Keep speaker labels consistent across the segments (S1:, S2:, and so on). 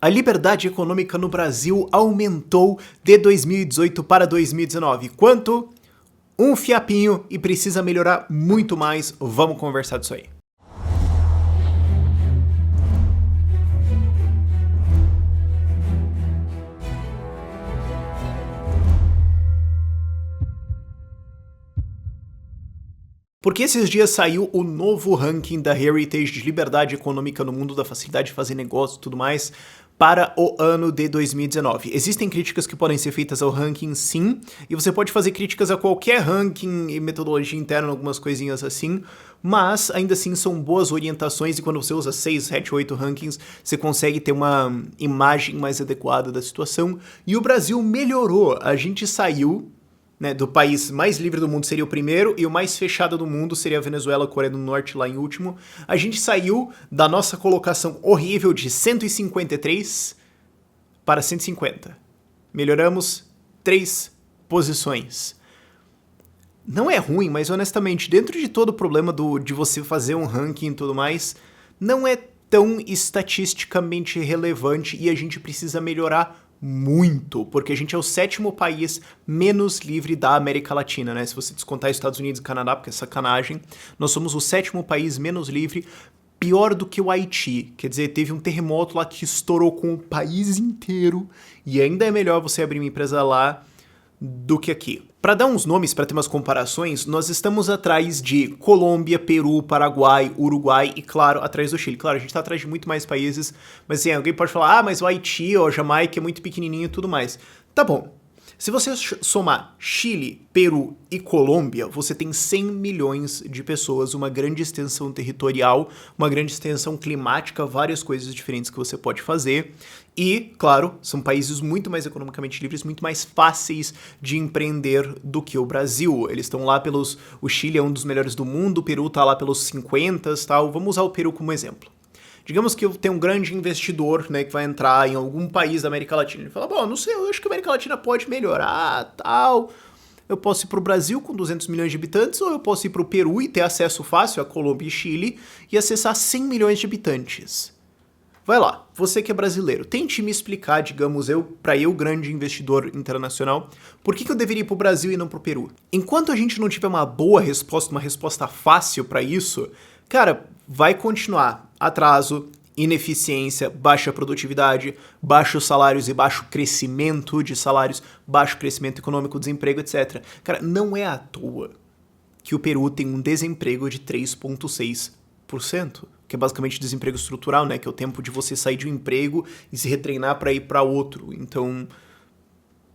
S1: A liberdade econômica no Brasil aumentou de 2018 para 2019. Quanto? Um fiapinho e precisa melhorar muito mais. Vamos conversar disso aí. Porque esses dias saiu o novo ranking da Heritage de liberdade econômica no mundo, da facilidade de fazer negócio e tudo mais, para o ano de 2019. Existem críticas que podem ser feitas ao ranking, sim, e você pode fazer críticas a qualquer ranking e metodologia interna, algumas coisinhas assim, mas ainda assim são boas orientações e quando você usa 6, 7, 8 rankings, você consegue ter uma imagem mais adequada da situação. E o Brasil melhorou, a gente saiu... do país mais livre do mundo seria o primeiro e o mais fechado do mundo seria a Venezuela, Coreia do Norte lá em último. A gente saiu da nossa colocação horrível de 153 para 150. Melhoramos 3 posições. Não é ruim, mas honestamente, dentro de todo o problema de você fazer um ranking e tudo mais, não é tão estatisticamente relevante e a gente precisa melhorar muito, porque a gente é o 7º país menos livre da América Latina, né? Se você descontar Estados Unidos e Canadá, porque é sacanagem, nós somos o 7º país menos livre, pior do que o Haiti. Quer dizer, teve um terremoto lá que estourou com o país inteiro e ainda é melhor você abrir uma empresa lá do que aqui. Para dar uns nomes, para ter umas comparações, nós estamos atrás de Colômbia, Peru, Paraguai, Uruguai e, claro, atrás do Chile. Claro, a gente está atrás de muito mais países, mas assim, alguém pode falar, mas o Haiti ou a Jamaica é muito pequenininho e tudo mais. Tá bom. Se você somar Chile, Peru e Colômbia, você tem 100 milhões de pessoas, uma grande extensão territorial, uma grande extensão climática, várias coisas diferentes que você pode fazer. E, claro, são países muito mais economicamente livres, muito mais fáceis de empreender do que o Brasil. Eles estão lá pelos... O Chile é um dos melhores do mundo, o Peru está lá pelos 50, tal. Vamos usar o Peru como exemplo. Digamos que eu tenho um grande investidor, né, que vai entrar em algum país da América Latina. Ele fala, bom, não sei, eu acho que a América Latina pode melhorar, tal. Eu posso ir para o Brasil com 200 milhões de habitantes, ou eu posso ir para o Peru e ter acesso fácil a Colômbia e Chile e acessar 100 milhões de habitantes. Vai lá, você que é brasileiro, tente me explicar, digamos, para eu, grande investidor internacional, por que eu deveria ir para o Brasil e não para o Peru? Enquanto a gente não tiver uma boa resposta, uma resposta fácil para isso, cara, vai continuar atraso, ineficiência, baixa produtividade, baixos salários e baixo crescimento de salários, baixo crescimento econômico, desemprego, etc. Cara, não é à toa que o Peru tem um desemprego de 3,6%, que é basicamente desemprego estrutural, né? Que é o tempo de você sair de um emprego e se retreinar para ir para outro. Então,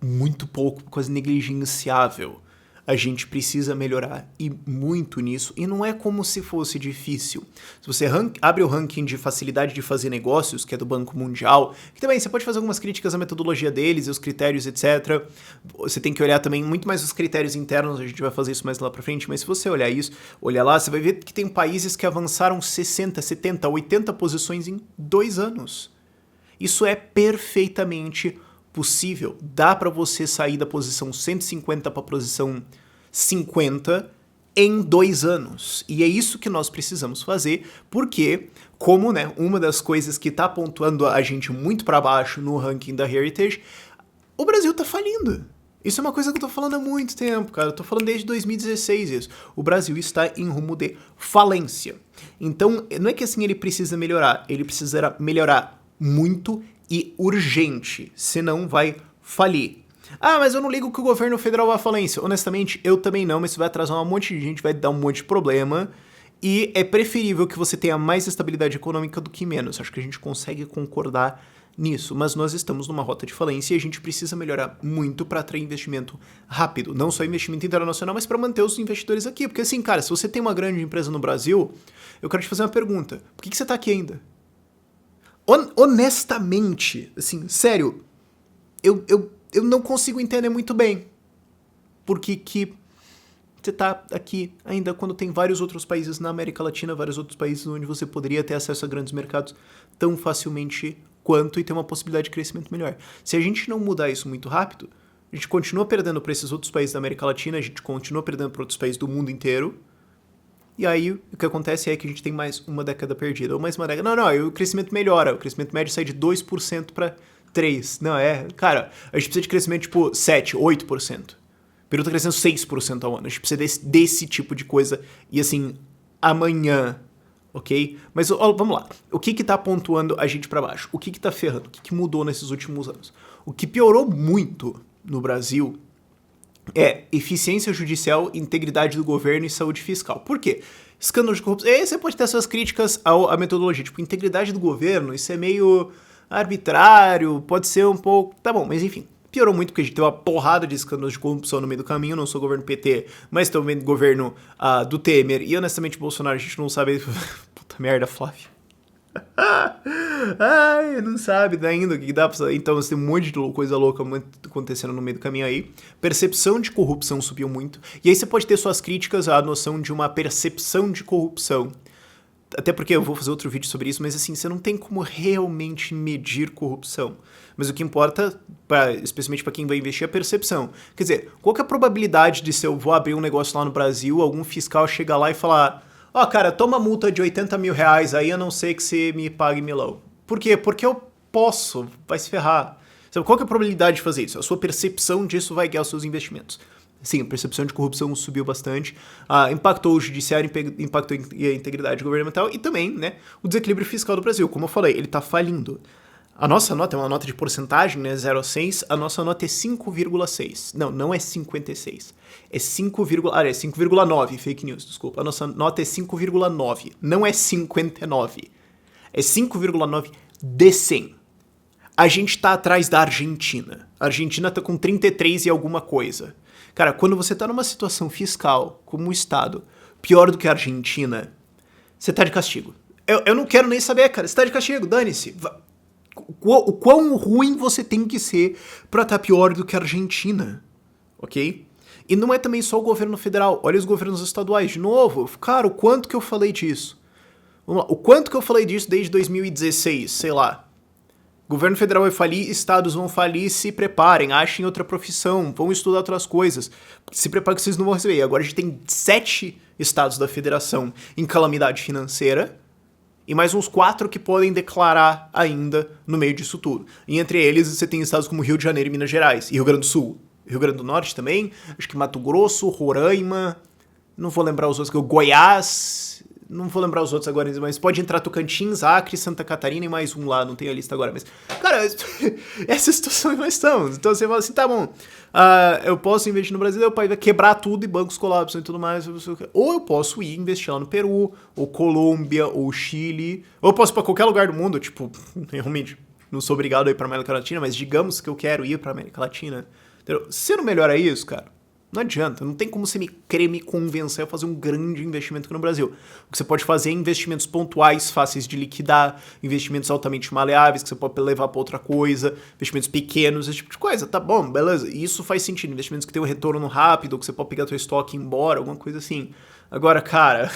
S1: muito pouco, quase negligenciável. A gente precisa melhorar e muito nisso, e não é como se fosse difícil. Se você abre o ranking de facilidade de fazer negócios, que é do Banco Mundial, que também você pode fazer algumas críticas à metodologia deles e os critérios, etc. Você tem que olhar também muito mais os critérios internos, a gente vai fazer isso mais lá pra frente, mas se você olhar isso, olhar lá, você vai ver que tem países que avançaram 60, 70, 80 posições em 2 anos. Isso é perfeitamente possível. Dá para você sair da posição 150 para a posição 50 em 2 anos. E é isso que nós precisamos fazer, porque, como, né, uma das coisas que está pontuando a gente muito para baixo no ranking da Heritage, o Brasil está falindo. Isso é uma coisa que eu tô falando há muito tempo, cara. Eu tô falando desde 2016 isso. O Brasil está em rumo de falência. Então, não é que assim ele precisa melhorar, ele precisará melhorar muito e urgente, senão vai falir. Ah, mas eu não ligo que o governo federal vá à falência. Honestamente, eu também não, mas isso vai atrasar um monte de gente, vai dar um monte de problema, e é preferível que você tenha mais estabilidade econômica do que menos. Acho que a gente consegue concordar nisso, mas nós estamos numa rota de falência e a gente precisa melhorar muito para atrair investimento rápido, não só investimento internacional, mas para manter os investidores aqui, porque assim, cara, se você tem uma grande empresa no Brasil, eu quero te fazer uma pergunta, por que você tá aqui ainda? Honestamente, assim, sério, eu não consigo entender muito bem por que você tá aqui ainda quando tem vários outros países na América Latina, vários outros países onde você poderia ter acesso a grandes mercados tão facilmente quanto e ter uma possibilidade de crescimento melhor. Se a gente não mudar isso muito rápido, a gente continua perdendo para esses outros países da América Latina, a gente continua perdendo para outros países do mundo inteiro e aí o que acontece é que a gente tem mais uma década perdida, ou mais uma década. Não, aí o crescimento melhora, o crescimento médio sai de 2% para 3%. Não, cara, a gente precisa de crescimento tipo 7%, 8%. O Peru tá crescendo 6% ao ano, a gente precisa desse tipo de coisa, e assim, amanhã, ok? Mas ó, vamos lá, o que tá pontuando a gente para baixo? O que tá ferrando? O que mudou nesses últimos anos? O que piorou muito no Brasil é eficiência judicial, integridade do governo e saúde fiscal. Por quê? Escândalos de corrupção. Aí você pode ter suas críticas à metodologia. Tipo, integridade do governo, isso é meio arbitrário, pode ser um pouco... Tá bom, mas enfim. Piorou muito porque a gente teve uma porrada de escândalos de corrupção no meio do caminho. Eu não sou governo PT, mas também governo do Temer. E honestamente, Bolsonaro, a gente não sabe... Puta merda, Flávio. Ai, não sabe ainda o que dá pra... Então você tem um monte de coisa louca acontecendo no meio do caminho aí. Percepção de corrupção subiu muito. E aí você pode ter suas críticas à noção de uma percepção de corrupção. Até porque eu vou fazer outro vídeo sobre isso, mas assim, você não tem como realmente medir corrupção. Mas o que importa, especialmente para quem vai investir, é a percepção. Quer dizer, qual que é a probabilidade de se eu vou abrir um negócio lá no Brasil, algum fiscal chegar lá e falar... Ó, cara, toma multa de 80 mil reais aí, a não ser que você me pague milão. Por quê? Porque eu posso, vai se ferrar. Sabe, qual que é a probabilidade de fazer isso? A sua percepção disso vai guiar os seus investimentos. Sim, a percepção de corrupção subiu bastante, impactou o judiciário, impactou a integridade governamental e também, né, o desequilíbrio fiscal do Brasil. Como eu falei, ele tá falindo. A nossa nota é uma nota de porcentagem, né, 0 a 6, a nossa nota é 5,6. Não é 56. É 5,9, fake news, desculpa. A nossa nota é 5,9, não é 59. É 5,9 de 100. A gente tá atrás da Argentina. A Argentina tá com 33 e alguma coisa. Cara, quando você tá numa situação fiscal, como o Estado, pior do que a Argentina, você tá de castigo. Eu não quero nem saber, cara. Você tá de castigo, dane-se. O quão ruim você tem que ser pra estar pior do que a Argentina, ok? E não é também só o governo federal, olha os governos estaduais, de novo, cara, o quanto que eu falei disso? Vamos lá, o quanto que eu falei disso desde 2016, sei lá. Governo federal vai falir, estados vão falir, se preparem, achem outra profissão, vão estudar outras coisas, se preparem que vocês não vão receber. Agora a gente tem 7 estados da federação em calamidade financeira, e mais uns 4 que podem declarar ainda no meio disso tudo. E entre eles você tem estados como Rio de Janeiro e Minas Gerais, e Rio Grande do Sul. Rio Grande do Norte também, acho que Mato Grosso, Roraima, não vou lembrar os outros, Goiás, não vou lembrar os outros agora, mas pode entrar Tocantins, Acre, Santa Catarina e mais um lá, não tenho a lista agora, mas, cara, essa situação nós estamos. Então você fala assim, tá bom, eu posso investir no Brasil, o país vai quebrar tudo e bancos colapsam e tudo mais, ou eu posso ir investir lá no Peru, ou Colômbia, ou Chile, ou eu posso ir pra qualquer lugar do mundo, tipo, realmente, não sou obrigado a ir pra América Latina, mas digamos que eu quero ir pra América Latina, entendeu? Se não melhora isso, cara, não adianta, não tem como você querer me convencer a fazer um grande investimento aqui no Brasil. O que você pode fazer é investimentos pontuais, fáceis de liquidar, investimentos altamente maleáveis, que você pode levar para outra coisa, investimentos pequenos, esse tipo de coisa, tá bom, beleza, isso faz sentido, investimentos que tem um retorno rápido, que você pode pegar teu estoque e ir embora, alguma coisa assim. Agora, cara,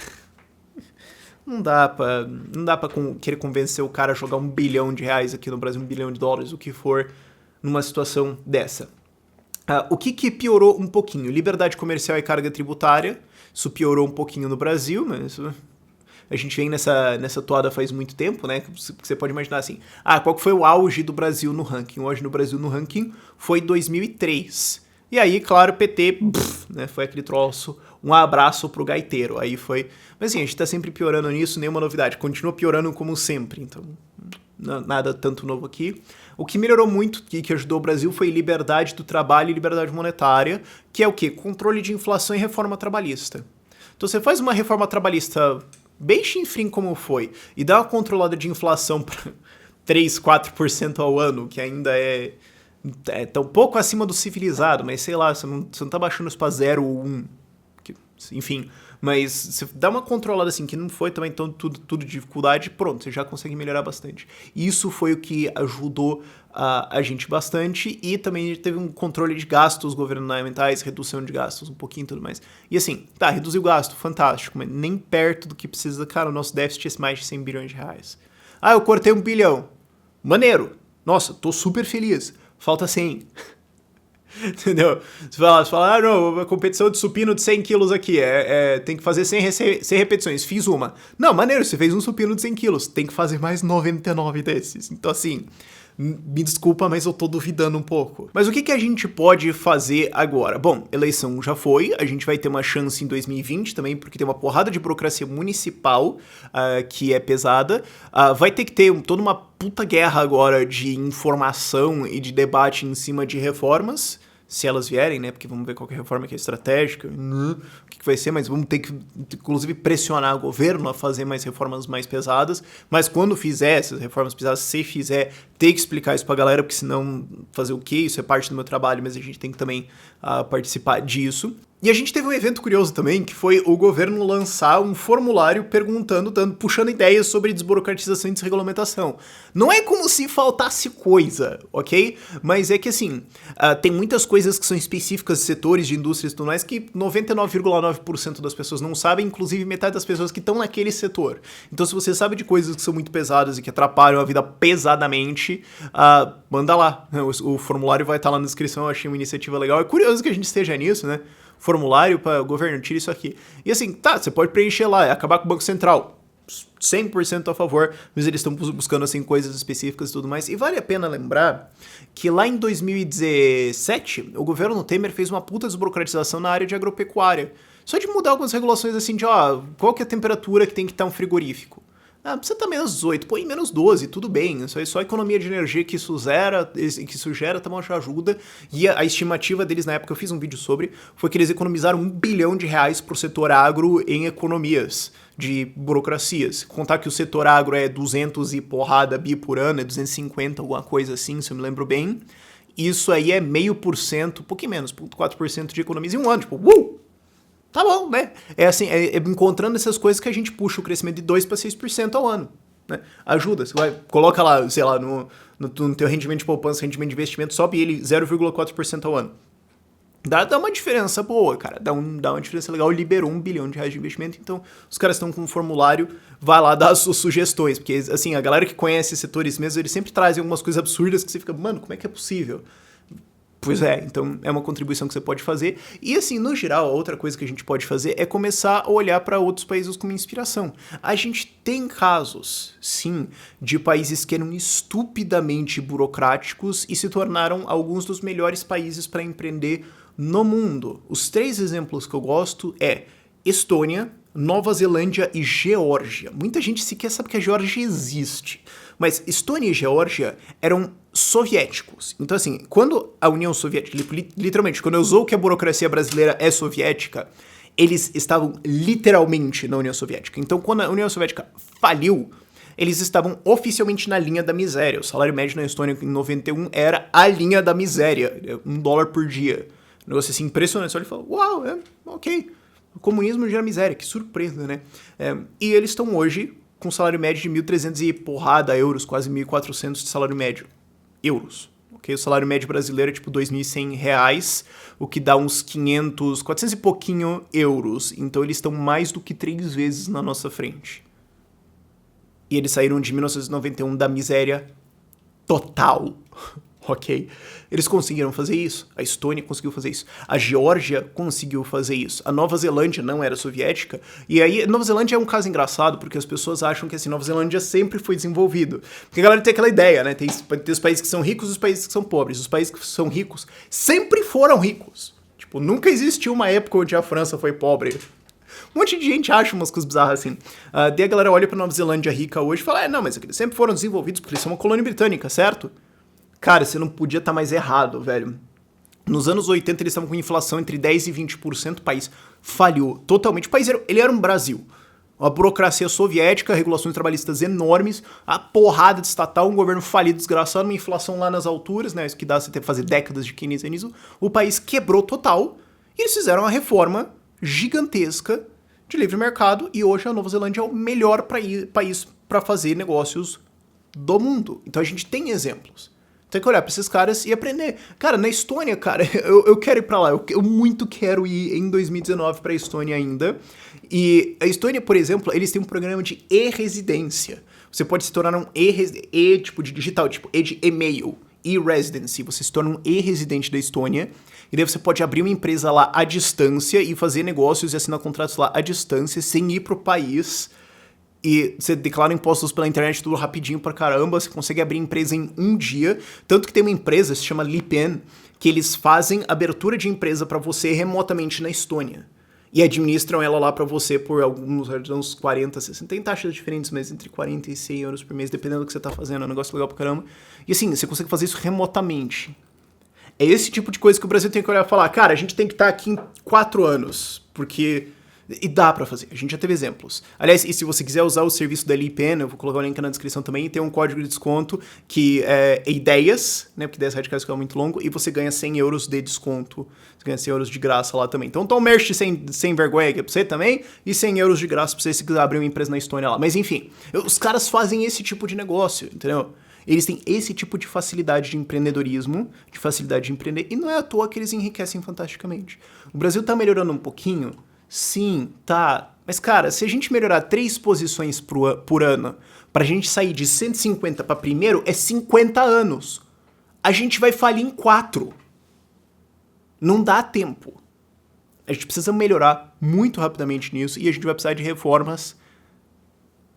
S1: não dá pra querer convencer o cara a jogar R$1 bilhão aqui no Brasil, US$1 bilhão, o que for, numa situação dessa. O que piorou um pouquinho? Liberdade comercial e carga tributária. Isso piorou um pouquinho no Brasil, mas a gente vem nessa toada faz muito tempo, né? Você pode imaginar assim, qual que foi o auge do Brasil no ranking? O auge do Brasil no ranking foi 2003. E aí, claro, PT, né, foi aquele troço, um abraço pro gaiteiro. Aí foi... Mas assim, a gente tá sempre piorando nisso, nenhuma novidade. Continua piorando como sempre, então... Nada tanto novo aqui. O que melhorou muito, que ajudou o Brasil, foi liberdade do trabalho e liberdade monetária, que é o quê? Controle de inflação e reforma trabalhista. Então você faz uma reforma trabalhista bem chinfrim como foi, e dá uma controlada de inflação para 3, 4% ao ano, que ainda é tão pouco acima do civilizado, mas sei lá, você não tá baixando isso para 0 ou 1. Enfim, mas você dá uma controlada assim, que não foi também tudo de dificuldade, pronto, você já consegue melhorar bastante. Isso foi o que ajudou a gente bastante, e também teve um controle de gastos governamentais, redução de gastos, um pouquinho e tudo mais. E assim, tá, reduziu o gasto, fantástico, mas nem perto do que precisa. Cara, o nosso déficit é mais de 100 bilhões de reais. Eu cortei 1 bilhão. Maneiro. Nossa, tô super feliz. Falta 100. Entendeu? Você fala, ah, não, a competição de supino de 100 quilos aqui, tem que fazer 100 repetições, fiz uma. Não, maneiro, você fez um supino de 100 quilos, tem que fazer mais 99 desses. Então, assim, me desculpa, mas eu tô duvidando um pouco. Mas o que a gente pode fazer agora? Bom, eleição já foi, a gente vai ter uma chance em 2020 também, porque tem uma porrada de burocracia municipal que é pesada. Vai ter que ter toda uma puta guerra agora de informação e de debate em cima de reformas, se elas vierem, né? Porque vamos ver qual que é a reforma que é estratégica, o que vai ser, mas vamos ter que, inclusive, pressionar o governo a fazer mais reformas mais pesadas. Mas quando fizer essas reformas pesadas, se fizer, tem que explicar isso pra galera, porque senão fazer o quê? Isso é parte do meu trabalho, mas a gente tem que também participar disso. E a gente teve um evento curioso também, que foi o governo lançar um formulário puxando ideias sobre desburocratização e desregulamentação. Não é como se faltasse coisa, ok? Mas é que, assim, tem muitas coisas que são específicas de setores de indústrias e tudo mais que 99,9% das pessoas não sabem, inclusive metade das pessoas que estão naquele setor. Então, se você sabe de coisas que são muito pesadas e que atrapalham a vida pesadamente, manda lá. O formulário vai estar lá na descrição, eu achei uma iniciativa legal. É curioso que a gente esteja nisso, né? Formulário para o governo, tira isso aqui. E assim, tá, você pode preencher lá, é acabar com o Banco Central. 100% a favor, mas eles estão buscando assim coisas específicas e tudo mais. E vale a pena lembrar que lá em 2017, o governo Temer fez uma puta desburocratização na área de agropecuária. Só de mudar algumas regulações assim de, qual que é a temperatura que tem que estar um frigorífico? Precisa estar menos 18, põe menos 12, tudo bem. Isso aí só a economia de energia que isso gera, tá bom, já ajuda. E a estimativa deles, na época eu fiz um vídeo sobre, foi que eles economizaram R$1 bilhão pro setor agro em economias de burocracias. Contar que o setor agro é 200 e porrada bi por ano, é 250, alguma coisa assim, se eu me lembro bem. Isso aí é 0,5%, um pouquinho menos, 0,4% de economias em um ano, tipo, tá bom, né? É assim, encontrando essas coisas que a gente puxa o crescimento de 2 para 6% ao ano, né? Ajuda, você coloca lá, sei lá, no teu rendimento de poupança, rendimento de investimento, sobe ele 0,4% ao ano. Dá uma diferença boa, cara, dá uma diferença legal, liberou R$1 bilhão de investimento, então os caras estão com um formulário, vai lá dar as suas sugestões, porque assim, a galera que conhece setores mesmo, eles sempre trazem algumas coisas absurdas que você fica, mano, como é que é possível? Pois é, então é uma contribuição que você pode fazer. E assim, no geral, a outra coisa que a gente pode fazer é começar a olhar para outros países como inspiração. A gente tem casos, sim, de países que eram estupidamente burocráticos e se tornaram alguns dos melhores países para empreender no mundo. Os 3 exemplos que eu gosto é Estônia, Nova Zelândia e Geórgia. Muita gente sequer sabe que a Geórgia existe. Mas Estônia e Geórgia eram soviéticos. Então, assim, quando a União Soviética, literalmente, quando eu usou que a burocracia brasileira é soviética, eles estavam literalmente na União Soviética. Então, quando a União Soviética faliu, eles estavam oficialmente na linha da miséria. O salário médio na Estônia em 91 era a linha da miséria, $1 por dia. Um negócio assim impressionante. Só ele falou, uau, ok. O comunismo gera miséria, que surpresa, né? E eles estão hoje com salário médio de 1.300 e porrada euros, quase 1.400 de salário médio. Euros. Okay? O salário médio brasileiro é tipo R$2.100, o que dá uns 500, 400 e pouquinho euros. Então eles estão mais do que 3 vezes na nossa frente. E eles saíram de 1991 da miséria total. Ok? Eles conseguiram fazer isso. A Estônia conseguiu fazer isso. A Geórgia conseguiu fazer isso. A Nova Zelândia não era soviética. E aí, Nova Zelândia é um caso engraçado, porque as pessoas acham que assim, Nova Zelândia sempre foi desenvolvido. Porque a galera tem aquela ideia, né? Tem os países que são ricos e os países que são pobres. Os países que são ricos sempre foram ricos. Tipo, nunca existiu uma época onde a França foi pobre. Um monte de gente acha umas coisas bizarras assim. Daí a galera olha pra Nova Zelândia rica hoje e fala, não, mas eles sempre foram desenvolvidos porque eles são uma colônia britânica, certo? Cara, você não podia estar mais errado, velho. Nos anos 80 eles estavam com inflação entre 10% e 20%, o país falhou totalmente. O país ele era um Brasil. Uma burocracia soviética, regulações trabalhistas enormes, a porrada de estatal, um governo falido, desgraçado, uma inflação lá nas alturas, né? Isso que dá você ter que fazer décadas de keynesianismo. O país quebrou total e eles fizeram uma reforma gigantesca de livre mercado e hoje a Nova Zelândia é o melhor país para fazer negócios do mundo. Então a gente tem exemplos. Tem que olhar pra esses caras e aprender. Cara, na Estônia, cara, eu quero ir pra lá. Eu muito quero ir em 2019 pra Estônia ainda. E a Estônia, por exemplo, eles têm um programa de e-residência. Você pode se tornar um tipo de digital, tipo e de e-mail. e-residency, você se torna um e-residente da Estônia, e daí você pode abrir uma empresa lá à distância e fazer negócios e assinar contratos lá à distância, sem ir pro país, e você declara impostos pela internet tudo rapidinho pra caramba, você consegue abrir empresa em um dia, tanto que tem uma empresa, se chama Lipen, que eles fazem abertura de empresa pra você remotamente na Estônia. E administram ela lá pra você por uns 40, 60. Tem taxas diferentes, mas entre 40 e 100 euros por mês, dependendo do que você tá fazendo. É um negócio legal pra caramba. E assim, você consegue fazer isso remotamente. É esse tipo de coisa que o Brasil tem que olhar e falar, cara, a gente tem que estar aqui em 4 anos, porque... E dá pra fazer, a gente já teve exemplos. Aliás, e se você quiser usar o serviço da LiPen, eu vou colocar o link na descrição também, tem um código de desconto que é ideias, né, porque ideias radicais que é muito longo, e você ganha 100 euros de desconto, você ganha 100 euros de graça lá também. Então, merch sem vergonha aqui pra você também, e 100 euros de graça pra você se quiser abrir uma empresa na Estônia lá. Mas enfim, os caras fazem esse tipo de negócio, entendeu? Eles têm esse tipo de facilidade de empreendedorismo, de facilidade de empreender, e não é à toa que eles enriquecem fantasticamente. O Brasil tá melhorando um pouquinho. Sim, tá. Mas, cara, se a gente melhorar 3 posições por ano, pra gente sair de 150 pra primeiro, é 50 anos. A gente vai falir em 4. Não dá tempo. A gente precisa melhorar muito rapidamente nisso e a gente vai precisar de reformas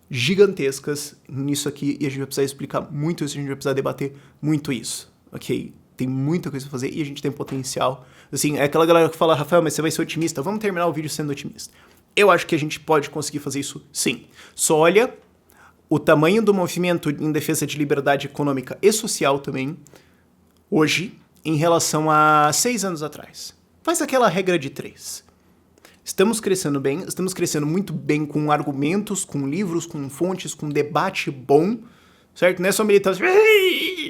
S1: gigantescas nisso aqui e a gente vai precisar explicar muito isso, a gente vai precisar debater muito isso, ok? Tem muita coisa a fazer e a gente tem potencial. Assim, é aquela galera que fala, Rafael, mas você vai ser otimista. Vamos terminar o vídeo sendo otimista. Eu acho que a gente pode conseguir fazer isso sim. Só olha o tamanho do movimento em defesa de liberdade econômica e social também, hoje, em relação a 6 anos atrás. Faz aquela regra de 3. Estamos crescendo bem, estamos crescendo muito bem com argumentos, com livros, com fontes, com debate bom, certo? Não é só militância,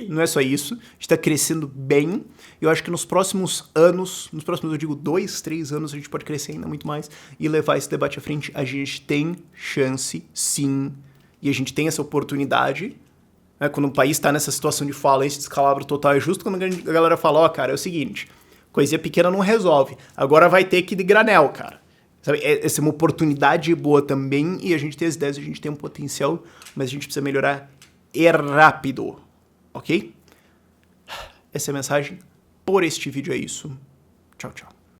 S1: não é só isso. A gente está crescendo bem. Eu acho que nos próximos anos, eu digo 2, 3 anos, a gente pode crescer ainda muito mais e levar esse debate à frente. A gente tem chance, sim, e a gente tem essa oportunidade. Né? Quando o país está nessa situação de falência, de descalabro total, é justo quando a galera fala, ó, cara, é o seguinte, coisinha pequena não resolve. Agora vai ter que ir de granel, cara. Sabe, essa é uma oportunidade boa também e a gente tem as ideias, a gente tem um potencial, mas a gente precisa melhorar rápido, ok? Essa é a mensagem por este vídeo, é isso. Tchau, tchau.